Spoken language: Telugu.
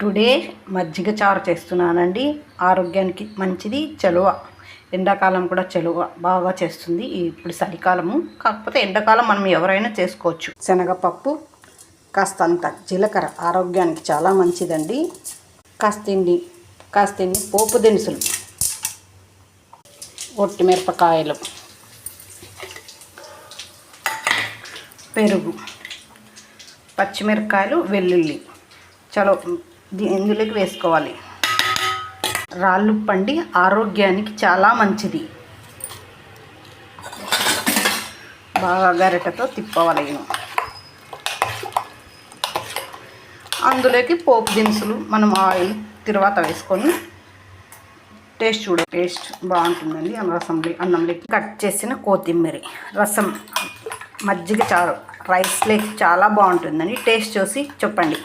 టుడే మజ్జిగ చారు చేస్తున్నానండి. ఆరోగ్యానికి మంచిది, చలువ. ఎండాకాలం కూడా చలువ బాగా చేస్తుంది. ఇప్పుడు చలికాలము, కాకపోతే ఎండాకాలం మనం ఎవరైనా చేసుకోవచ్చు. శనగపప్పు, కాస్తంత జీలకర్ర ఆరోగ్యానికి చాలా మంచిదండి. కాస్తిన్ని పోపు దినుసులు, ఒట్టిమిరపకాయలు, పెరుగు, పచ్చిమిరపకాయలు, వెల్లుల్లి ఇందులోకి వేసుకోవాలి. రాళ్ళుప్పండి, ఆరోగ్యానికి చాలా మంచిది. బాగా గరిటెతో తిప్పవాలి. అందులోకి పోపు దినుసులు మనం ఆయిల్ తర్వాత వేసుకొని టేస్ట్ బాగుంటుందండి. అన్నంలోకి కట్ చేసిన కొత్తిమీర, రసం, మజ్జిగ చారు రైస్లోకి చాలా బాగుంటుందండి. టేస్ట్ చూసి చెప్పండి.